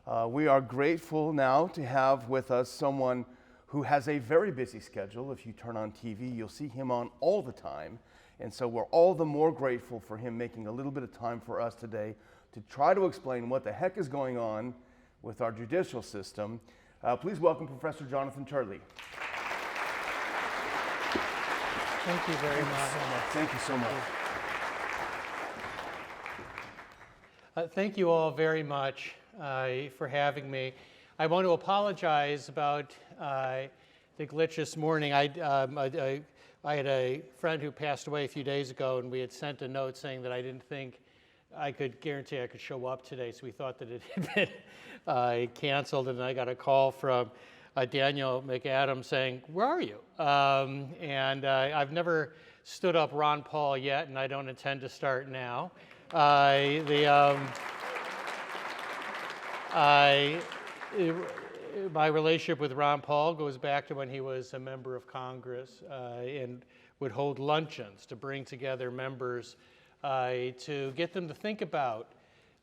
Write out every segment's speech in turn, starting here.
We are grateful now to have with us someone who has a very busy schedule. If you turn on TV, you'll see him on all the time. And so we're all the more grateful for him making a little bit of time for us today to try to explain what the heck is going on with our judicial system. Please welcome Professor Jonathan Turley. Thank you very much. Thank you so much. Thank you all very much for having me. I want to apologize about the glitch this morning. I had a friend who passed away a few days ago, and we had sent a note saying that I didn't think I could guarantee I could show up today, so we thought that it had been canceled, and I got a call from Daniel McAdams saying, "Where are you?" And I've never stood up Ron Paul yet, and I don't intend to start now. My relationship with Ron Paul goes back to when he was a member of Congress and would hold luncheons to bring together members to get them to think about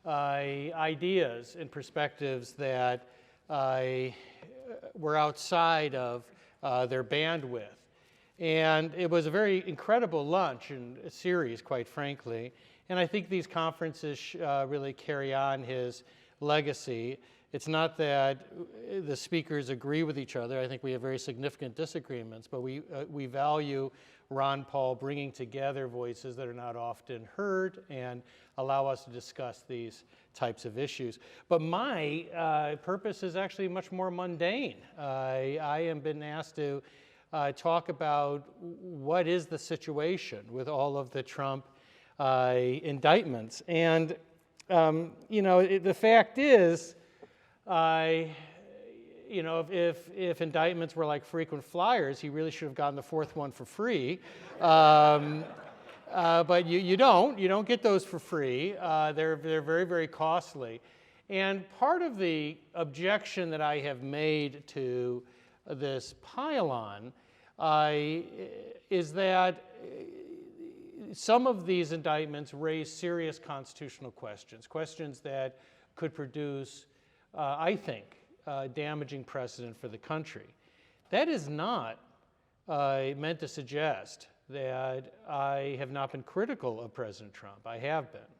ideas and perspectives that were outside of their bandwidth. And it was a very incredible lunch and series, quite frankly. And I think these conferences really carry on his legacy. It's not that the speakers agree with each other. I think we have very significant disagreements, but we value Ron Paul bringing together voices that are not often heard and allow us to discuss these types of issues. But my purpose is actually much more mundane. I have been asked to talk about what is the situation with all of the Trump indictments. And, the fact is, if indictments were like frequent flyers, he really should have gotten the fourth one for free. But you don't get those for free. They're very, very costly. And part of the objection that I have made to this pile-on is that some of these indictments raise serious constitutional questions that could produce, I think, damaging precedent for the country. That is not meant to suggest that I have not been critical of President Trump. I have been.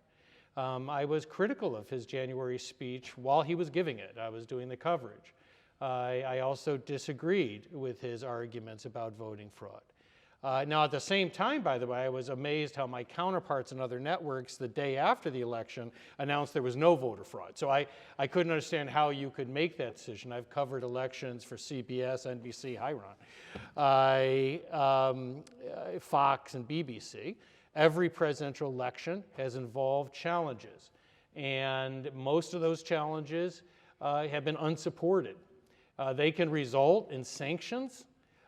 I was critical of his January speech while he was giving it. I was doing the coverage. I also disagreed with his arguments about voting fraud. Now, at the same time, by the way, I was amazed how my counterparts in other networks the day after the election announced there was no voter fraud. So I couldn't understand how you could make that decision. I've covered elections for CBS, NBC, hi Ron, Fox, and BBC. Every presidential election has involved challenges, and most of those challenges have been unsupported. They can result in sanctions,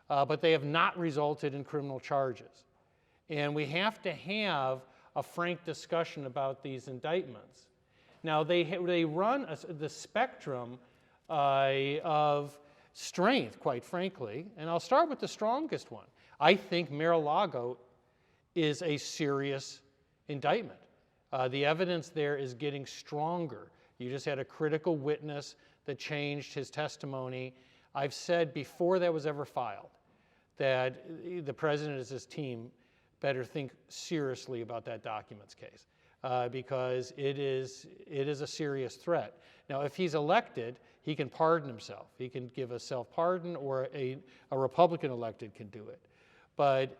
but they have not resulted in criminal charges. And we have to have a frank discussion about these indictments. Now, they run the spectrum of strength, quite frankly, and I'll start with the strongest one. I think Mar-a-Lago is a serious indictment. The evidence there is getting stronger. You just had a critical witness that changed his testimony. I've said before that was ever filed that the president and his team better think seriously about that documents case because it is a serious threat. Now, if he's elected, he can pardon himself. He can give a self-pardon, or a Republican elected can do it. But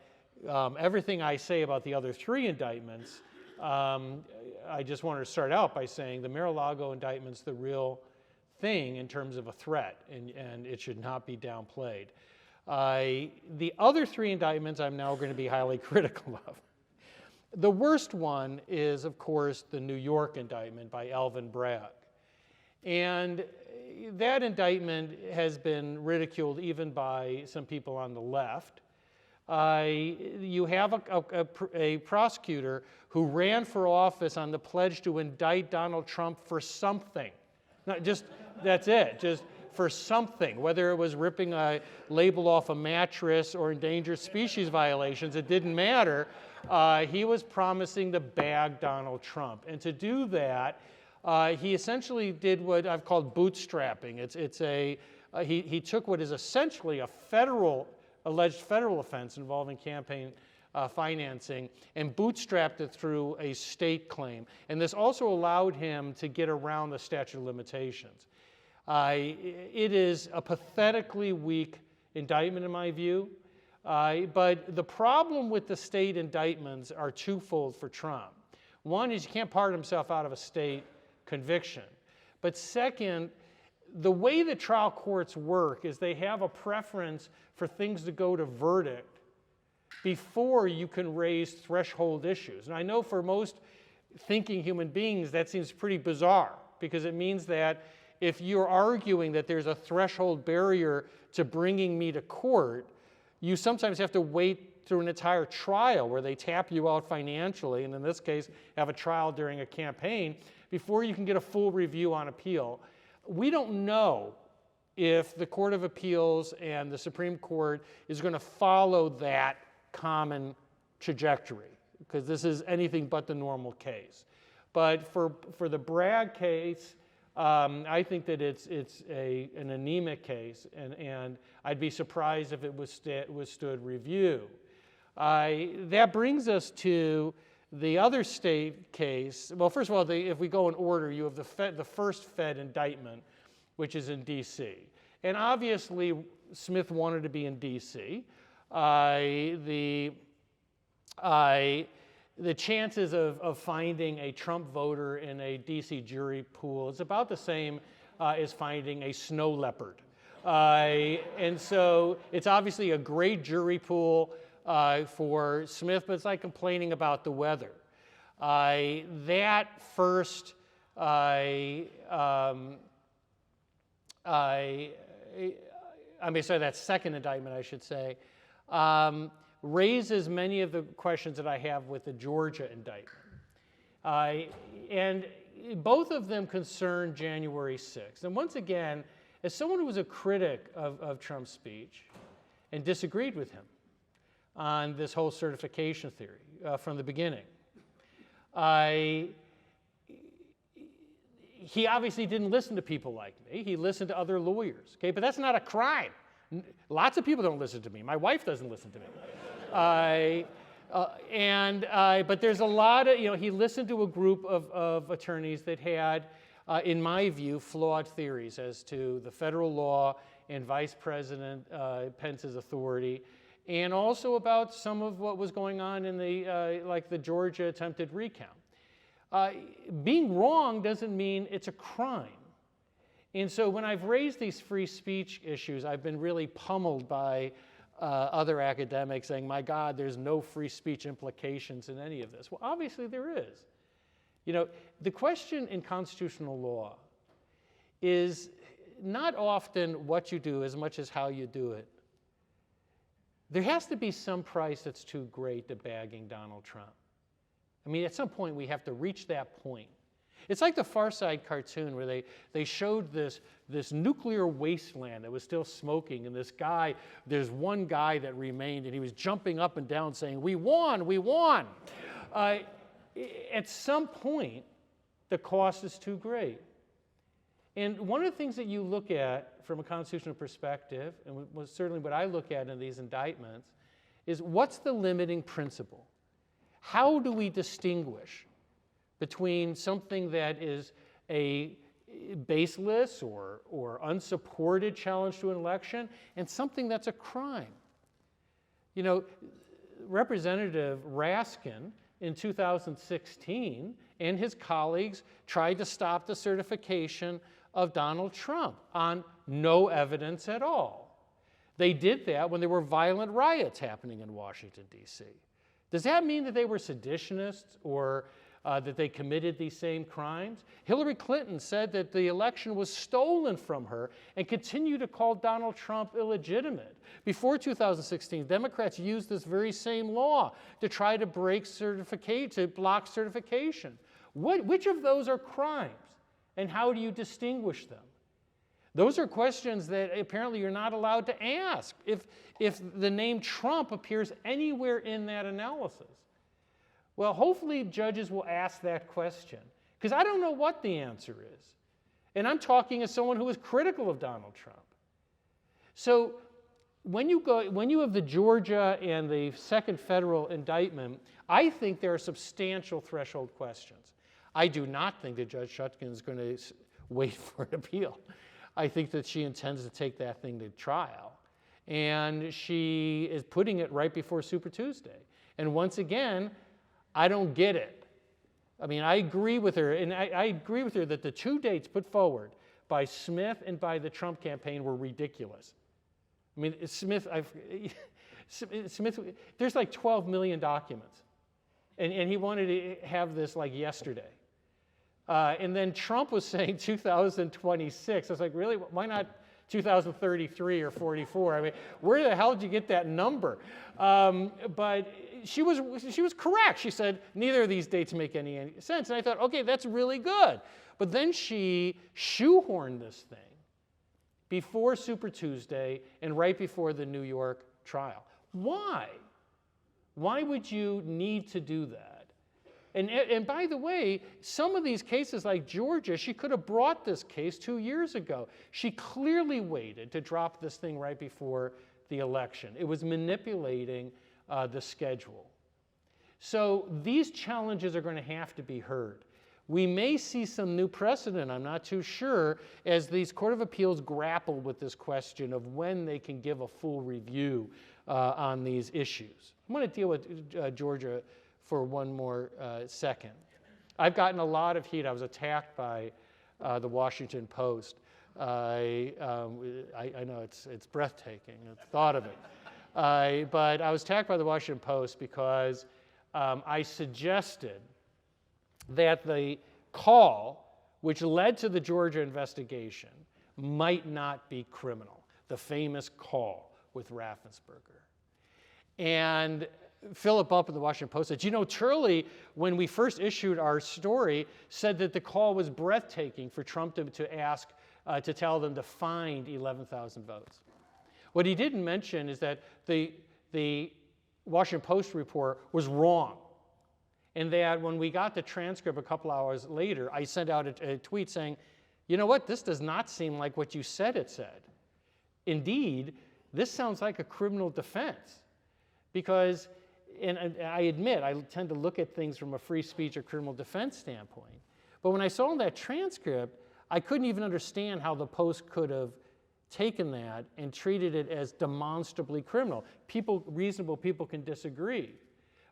everything I say about the other three indictments, I just wanted to start out by saying the Mar-a-Lago indictment's the real thing in terms of a threat, and it should not be downplayed. The other three indictments I'm now going to be highly critical of. The worst one is, of course, the New York indictment by Alvin Bragg. And that indictment has been ridiculed even by some people on the left. You have a prosecutor who ran for office on the pledge to indict Donald Trump for something. Not just, that's it, just for something, whether it was ripping a label off a mattress or endangered species violations, it didn't matter. He was promising to bag Donald Trump. And to do that, he essentially did what I've called bootstrapping. He took what is essentially a alleged federal offense involving campaign financing and bootstrapped it through a state claim. And this also allowed him to get around the statute of limitations. It is a pathetically weak indictment in my view, but the problem with the state indictments are twofold for Trump. One is you can't pardon himself out of a state conviction. But second, the way the trial courts work is they have a preference for things to go to verdict before you can raise threshold issues. And I know for most thinking human beings that seems pretty bizarre, because it means that if you're arguing that there's a threshold barrier to bringing me to court, you sometimes have to wait through an entire trial where they tap you out financially, and in this case, have a trial during a campaign, before you can get a full review on appeal. We don't know if the Court of Appeals and the Supreme Court is going to follow that common trajectory, because this is anything but the normal case. But for the Bragg case, I think that it's an anemic case, and I'd be surprised if it withstood review. That brings us to the other state case. Well, first of all, if we go in order, you have the first Fed indictment, which is in D.C. And obviously, Smith wanted to be in D.C. The chances of finding a Trump voter in a D.C. jury pool is about the same as finding a snow leopard. And so it's obviously a great jury pool for Smith, but it's like complaining about that second indictment, I should say, raises many of the questions that I have with the Georgia indictment. And both of them concern January 6th. And once again, as someone who was a critic of Trump's speech and disagreed with him on this whole certification theory from the beginning, he obviously didn't listen to people like me. He listened to other lawyers, okay? But that's not a crime. Lots of people don't listen to me. My wife doesn't listen to me. But there's a lot of, he listened to a group of attorneys that had, in my view, flawed theories as to the federal law and Vice President Pence's authority, and also about some of what was going on in the Georgia attempted recount. Being wrong doesn't mean it's a crime. And so when I've raised these free speech issues, I've been really pummeled by other academics saying, my God, there's no free speech implications in any of this. Well, obviously there is. The question in constitutional law is not often what you do as much as how you do it. There has to be some price that's too great to bagging Donald Trump. I mean, at some point we have to reach that point. It's like the Far Side cartoon where they showed this nuclear wasteland that was still smoking, and there's one guy that remained, and he was jumping up and down saying, "We won, we won." At some point, the cost is too great. And one of the things that you look at from a constitutional perspective, and was certainly what I look at in these indictments, is what's the limiting principle? How do we distinguish between something that is a baseless or unsupported challenge to an election and something that's a crime? Representative Raskin in 2016 and his colleagues tried to stop the certification of Donald Trump on no evidence at all. They did that when there were violent riots happening in Washington, D.C. Does that mean that they were seditionists or that they committed these same crimes? Hillary Clinton said that the election was stolen from her and continued to call Donald Trump illegitimate. Before 2016, Democrats used this very same law to try to block certification. Which of those are crimes, and how do you distinguish them? Those are questions that apparently you're not allowed to ask if the name Trump appears anywhere in that analysis. Well, hopefully judges will ask that question, Because I don't know what the answer is. And I'm talking as someone who was critical of Donald Trump. So when you have the Georgia and the second federal indictment, I think there are substantial threshold questions. I do not think that Judge Shutkin is going to wait for an appeal. I think that she intends to take that thing to trial. And she is putting it right before Super Tuesday. And once again, I don't get it. I mean, I agree with her, and I agree with her that the two dates put forward by Smith and by the Trump campaign were ridiculous. I mean, Smith, there's like 12 million documents. And he wanted to have this like yesterday. And then Trump was saying 2026. I was like, really? Why not 2033 or 44? I mean, where the hell did you get that number? But she was correct. She said, neither of these dates make any sense. And I thought, okay, that's really good. But then she shoehorned this thing before Super Tuesday and right before the New York trial. Why? Why would you need to do that? And by the way, some of these cases like Georgia, she could have brought this case 2 years ago. She clearly waited to drop this thing right before the election. It was manipulating the schedule. So these challenges are going to have to be heard. We may see some new precedent, I'm not too sure, as these Court of Appeals grapple with this question of when they can give a full review on these issues. I'm going to deal with Georgia for one more second. I've gotten a lot of heat. I was attacked by the Washington Post. I know it's breathtaking, the thought of it. But I was attacked by the Washington Post because I suggested that the call, which led to the Georgia investigation, might not be criminal, the famous call with Raffensperger. And Philip Up at the Washington Post said, you know, Turley, when we first issued our story, said that the call was breathtaking for Trump to ask, to tell them to find 11,000 votes. What he didn't mention is that the Washington Post report was wrong. And that when we got the transcript a couple hours later, I sent out a tweet saying, you know what, this does not seem like what you said it said. Indeed, this sounds like a criminal defense. Because, and I admit, I tend to look at things from a free speech or criminal defense standpoint. But when I saw that transcript, I couldn't even understand how the Post could have taken that and treated it as demonstrably criminal. Reasonable people can disagree.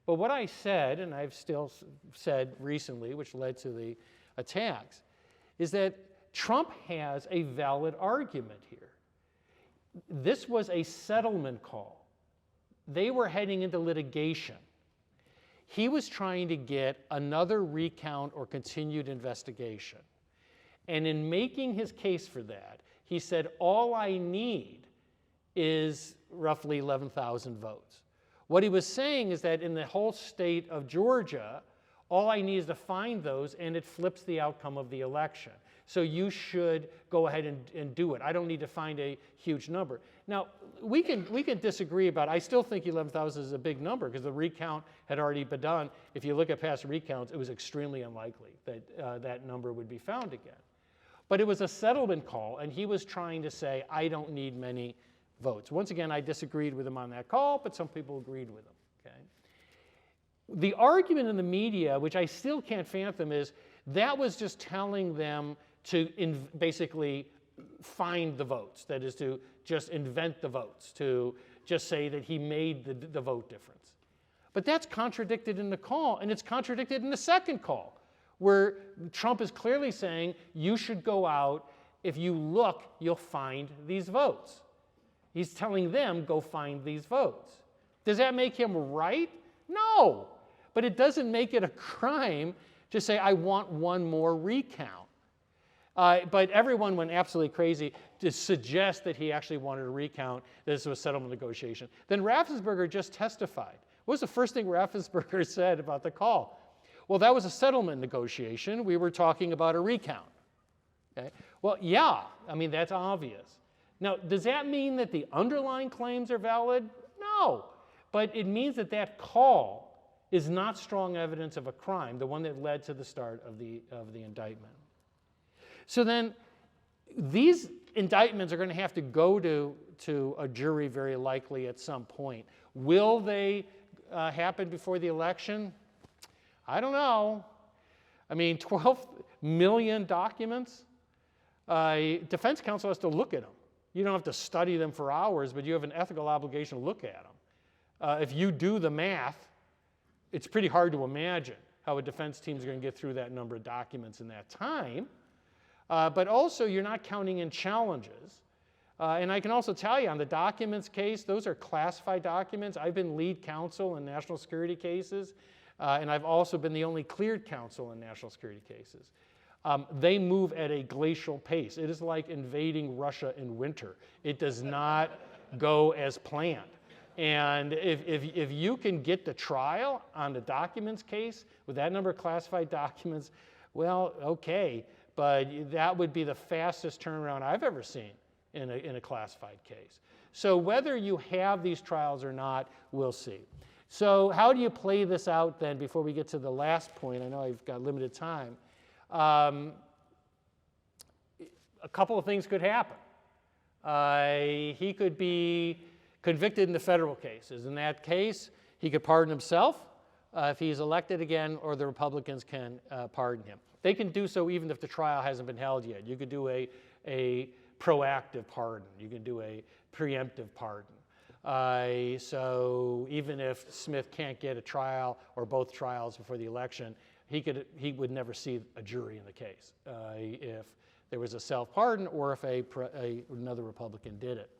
But what I said, and I've still said recently, which led to the attacks, is that Trump has a valid argument here. This was a settlement call. They were heading into litigation. He was trying to get another recount or continued investigation. And in making his case for that, he said, all I need is roughly 11,000 votes. What he was saying is that in the whole state of Georgia, all I need is to find those, and it flips the outcome of the election. So you should go ahead and do it. I don't need to find a huge number. Now, we can disagree about it. I still think 11,000 is a big number because the recount had already been done. If you look at past recounts, it was extremely unlikely that that number would be found again. But it was a settlement call, and he was trying to say, I don't need many votes. Once again, I disagreed with him on that call, but some people agreed with him. Okay? The argument in the media, which I still can't fathom, is that was just telling them to basically find the votes. That is to just invent the votes, to just say that he made the vote difference. But that's contradicted in the call, and it's contradicted in the second call, where Trump is clearly saying, you should go out, if you look, you'll find these votes. He's telling them, go find these votes. Does that make him right? No. But it doesn't make it a crime to say, I want one more recount. But everyone went absolutely crazy to suggest that he actually wanted a recount, that this was a settlement negotiation. Then Raffensperger just testified. What was the first thing Raffensperger said about the call? Well, that was a settlement negotiation. We were talking about a recount. Okay? Well, yeah, I mean, that's obvious. Now, does that mean that the underlying claims are valid? No. But it means that that call is not strong evidence of a crime, the one that led to the start of the indictment. So then these indictments are going to have to go to a jury very likely at some point. Will they happen before the election? I don't know. I mean, 12 million documents. Defense counsel has to look at them. You don't have to study them for hours, but you have an ethical obligation to look at them. If you do the math, it's pretty hard to imagine how a defense team is going to get through that number of documents in that time. But also, you're not counting in challenges. And I can also tell you, on the documents case, those are classified documents. I've been lead counsel in national security cases, and I've also been the only cleared counsel in national security cases. They move at a glacial pace. It is like invading Russia in winter. It does not go as planned. And if you can get the trial on the documents case with that number of classified documents, well, okay, but that would be the fastest turnaround I've ever seen in a classified case. So whether you have these trials or not, we'll see. So how do you play this out then before we get to the last point? I know I've got limited time. A couple of things could happen. He could be convicted in the federal cases. In that case, he could pardon himself if he's elected again, or the Republicans can pardon him. They can do so even if the trial hasn't been held yet. You could do a proactive pardon. You can do a preemptive pardon. So even if Smith can't get a trial or both trials before the election, he would never see a jury in the case if there was a self-pardon or if another Republican did it.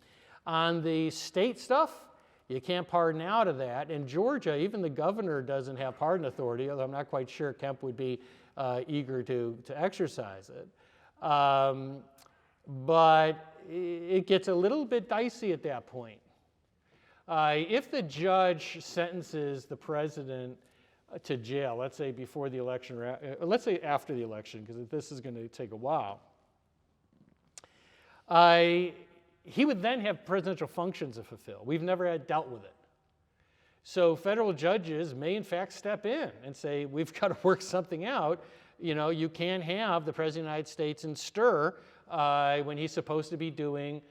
On the state stuff, you can't pardon out of that. In Georgia, even the governor doesn't have pardon authority, although I'm not quite sure Kemp would be eager to exercise it. But it gets a little bit dicey at that point. If the judge sentences the president to jail, let's say before the election, or let's say after the election, because this is going to take a while, he would then have presidential functions to fulfill. We've never dealt with it. So federal judges may in fact step in and say, we've got to work something out. You know, you can't have the President of the United States in stir when he's supposed to be doing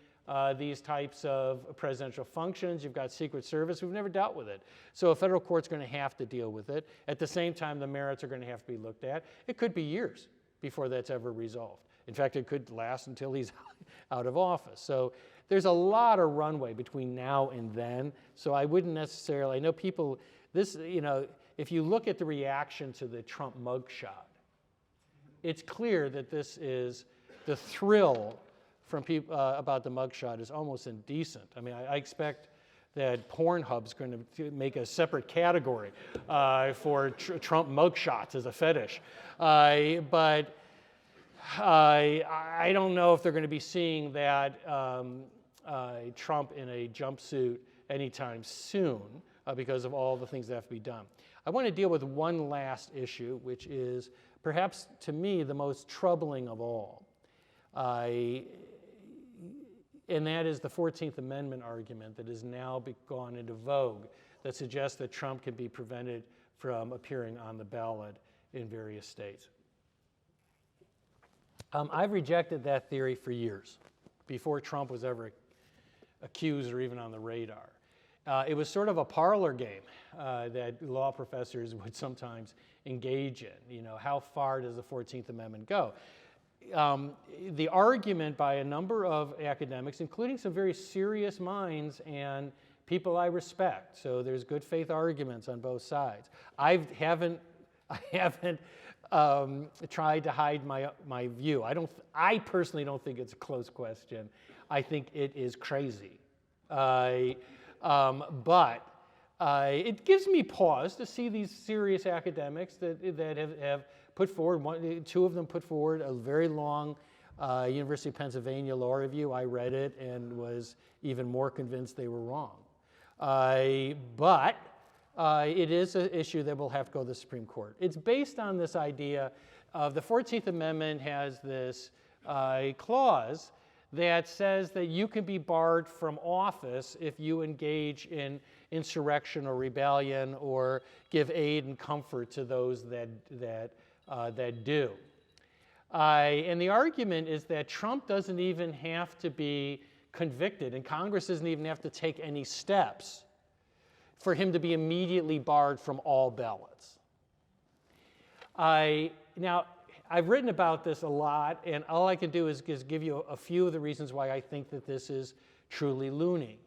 these types of presidential functions. You've got Secret Service. We've never dealt with it. So a federal court's going to have to deal with it. At the same time, the merits are going to have to be looked at. It could be years before that's ever resolved. In fact, it could last until he's out of office. So there's a lot of runway between now and then. So I wouldn't necessarily, I know people, if you look at the reaction to the Trump mugshot, it's clear that this is the thrill from people about the mugshot is almost indecent. I mean, I expect that Pornhub's going to make a separate category for Trump mugshots as a fetish. But I don't know if they're going to be seeing that Trump in a jumpsuit anytime soon because of all the things that have to be done. I want to deal with one last issue, which is perhaps to me the most troubling of all. And that is the 14th Amendment argument that has now gone into vogue that suggests that Trump can be prevented from appearing on the ballot in various states. I've rejected that theory for years, before Trump was ever accused or even on the radar. It was sort of a parlor game that law professors would sometimes engage in. You know, how far does the 14th Amendment go? The argument by a number of academics, including some very serious minds and people I respect, so there's good faith arguments on both sides. I haven't tried to hide my view. I personally don't think it's a close question. I think it is crazy. But it gives me pause to see these serious academics that have put forward, two of them put forward a very long University of Pennsylvania law review. I read it and was even more convinced they were wrong. But it is an issue that will have to go to the Supreme Court. It's based on this idea of the 14th Amendment has this clause that says that you can be barred from office if you engage in insurrection or rebellion or give aid and comfort to those that do. And the argument is that Trump doesn't even have to be convicted, and Congress doesn't even have to take any steps for him to be immediately barred from all ballots. Now, I've written about this a lot, and all I can do is give you a few of the reasons why I think that this is truly loony.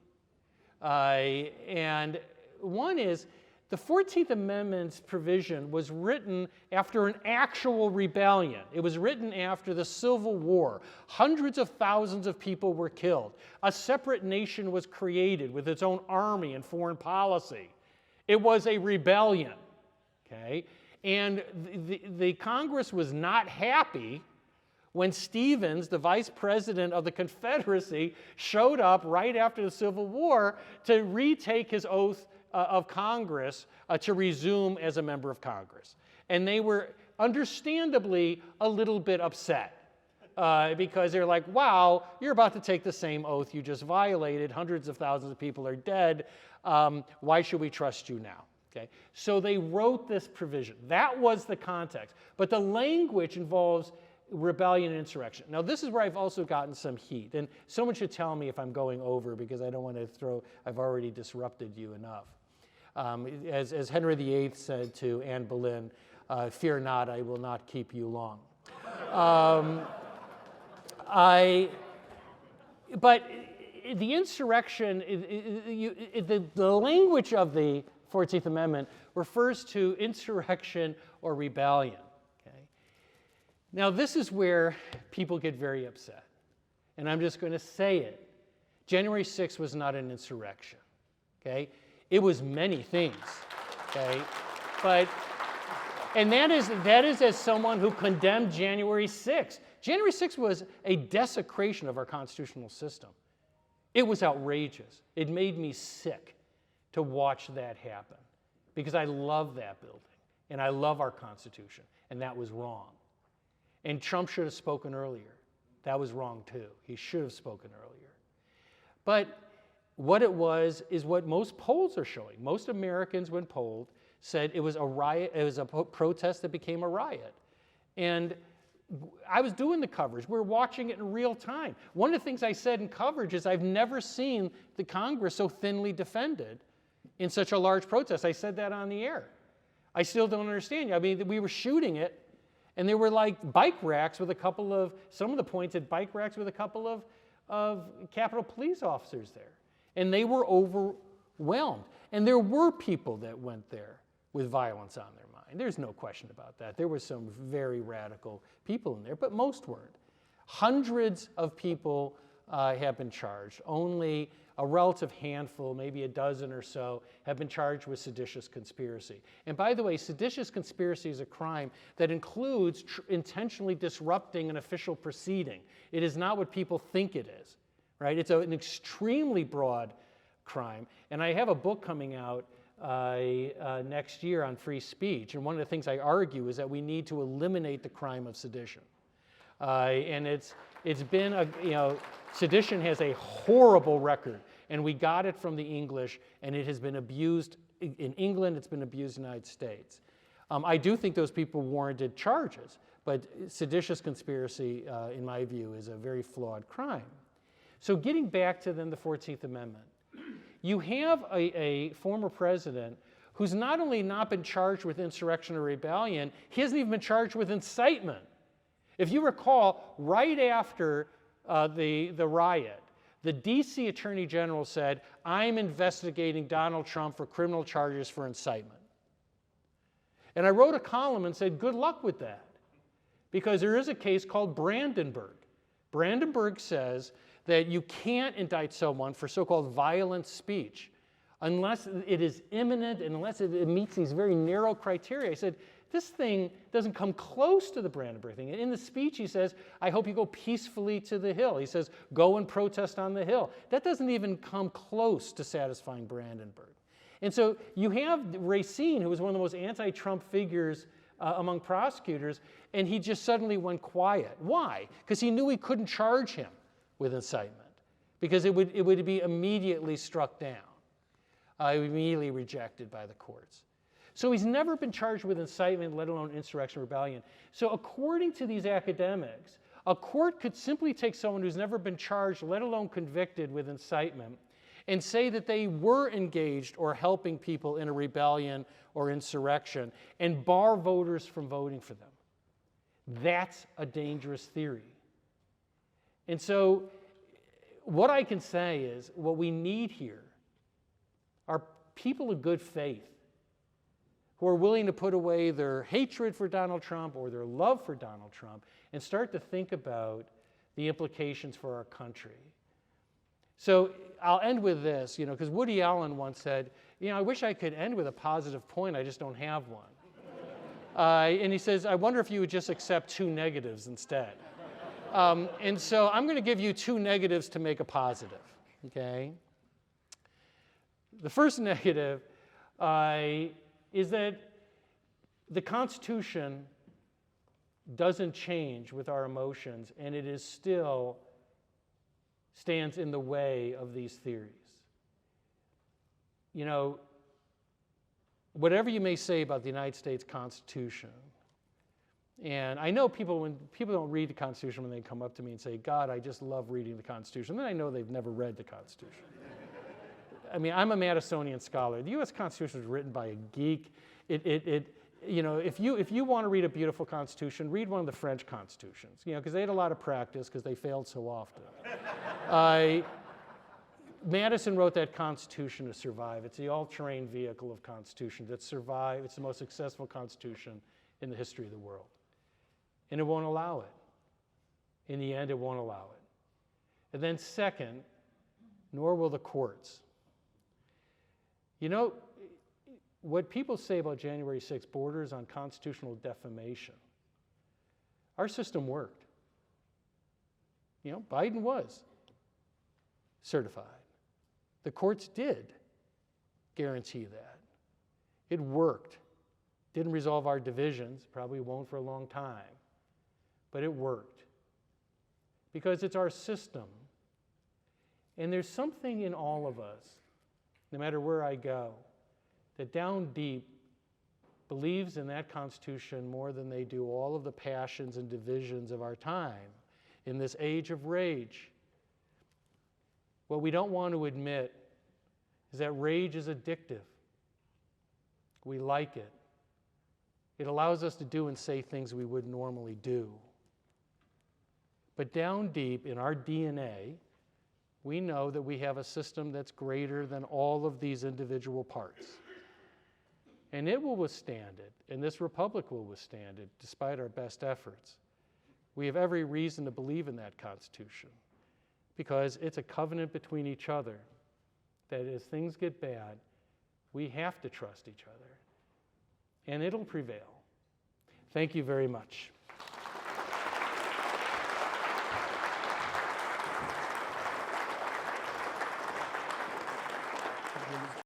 And one is, the 14th Amendment's provision was written after an actual rebellion. It was written after the Civil War. Hundreds of thousands of people were killed. A separate nation was created with its own army and foreign policy. It was a rebellion, okay? And the Congress was not happy when Stevens, the vice president of the Confederacy, showed up right after the Civil War to retake his oath of Congress to resume as a member of Congress. And they were understandably a little bit upset because they're like, wow, you're about to take the same oath you just violated. Hundreds of thousands of people are dead. Why should we trust you now? Okay? So they wrote this provision. That was the context. But the language involves rebellion and insurrection. Now, this is where I've also gotten some heat. And someone should tell me if I'm going over because I don't want to I've already disrupted you enough. As Henry VIII said to Anne Boleyn, fear not, I will not keep you long. But the insurrection, the language of the 14th Amendment refers to insurrection or rebellion. Okay? Now, this is where people get very upset. And I'm just going to say it. January 6th was not an insurrection. Okay? It was many things. Okay? And that is as someone who condemned January 6th. January 6th was a desecration of our constitutional system. It was outrageous. It made me sick to watch that happen because I love that building and I love our Constitution, and that was wrong. And Trump should have spoken earlier. That was wrong too. He should have spoken earlier. But what it was is what most polls are showing. Most Americans, when polled, said it was a riot, it was a protest that became a riot. And I was doing the coverage. We were watching it in real time. One of the things I said in coverage is I've never seen the Congress so thinly defended in such a large protest. I said that on the air. I still don't understand. I mean, we were shooting it, and there were like bike racks with a couple of, some of the pointed bike racks with a couple of Capitol Police officers there. And they were overwhelmed. And there were people that went there with violence on their mind. There's no question about that. There were some very radical people in there, but most weren't. Hundreds of people have been charged. Only a relative handful, maybe a dozen or so, have been charged with seditious conspiracy. And by the way, seditious conspiracy is a crime that includes intentionally disrupting an official proceeding. It is not what people think it is, right? It's an extremely broad crime. And I have a book coming out next year on free speech. And one of the things I argue is that we need to eliminate the crime of sedition. And it's been, sedition has a horrible record. And we got it from the English, and it has been abused in England, it's been abused in the United States. I do think those people warranted charges, but seditious conspiracy, in my view, is a very flawed crime. So getting back to then the 14th Amendment, you have a former president who's not only not been charged with insurrection or rebellion, he hasn't even been charged with incitement. If you recall, right after the riot, the DC Attorney General said, I'm investigating Donald Trump for criminal charges for incitement. And I wrote a column and said, good luck with that, because there is a case called Brandenburg. Brandenburg says that you can't indict someone for so-called violent speech unless it is imminent and unless it meets these very narrow criteria. I said, this thing doesn't come close to the Brandenburg thing. In the speech, he says, I hope you go peacefully to the Hill. He says, go and protest on the Hill. That doesn't even come close to satisfying Brandenburg. And so you have Racine, who was one of the most anti-Trump figures among prosecutors, and he just suddenly went quiet. Why? Because he knew he couldn't charge him with incitement, because it would be immediately struck down, immediately rejected by the courts. So he's never been charged with incitement, let alone insurrection, rebellion. So according to these academics, a court could simply take someone who's never been charged, let alone convicted with incitement, and say that they were engaged or helping people in a rebellion or insurrection, and bar voters from voting for them. That's a dangerous theory. And so what I can say is what we need here are people of good faith who are willing to put away their hatred for Donald Trump or their love for Donald Trump and start to think about the implications for our country. So I'll end with this, because Woody Allen once said, I wish I could end with a positive point, I just don't have one. And he says, I wonder if you would just accept 2 negatives instead. And so I'm going to give you 2 negatives to make a positive, okay? The first negative is that the Constitution doesn't change with our emotions, and it is still stands in the way of these theories. Whatever you may say about the United States Constitution, and I know when people don't read the Constitution, when they come up to me and say, God, I just love reading the Constitution, then I know they've never read the Constitution. I mean, I'm a Madisonian scholar. The U.S. Constitution was written by a geek. If you want to read a beautiful Constitution, read one of the French Constitutions, because they had a lot of practice because they failed so often. Madison wrote that Constitution to survive. It's the all-terrain vehicle of Constitution that survived. It's the most successful Constitution in the history of the world. And it won't allow it. In the end, it won't allow it. And then second, nor will the courts. What people say about January 6th borders on constitutional defamation. Our system worked. Biden was certified. The courts did guarantee that. It worked. Didn't resolve our divisions, probably won't for a long time, but it worked. Because it's our system. And there's something in all of us, no matter where I go, that down deep believes in that Constitution more than they do all of the passions and divisions of our time in this age of rage. What we don't want to admit is that rage is addictive. We like it. It allows us to do and say things we wouldn't normally do. But down deep in our DNA, we know that we have a system that's greater than all of these individual parts. And it will withstand it, and this republic will withstand it, despite our best efforts. We have every reason to believe in that Constitution, because it's a covenant between each other that as things get bad, we have to trust each other, and it'll prevail. Thank you very much.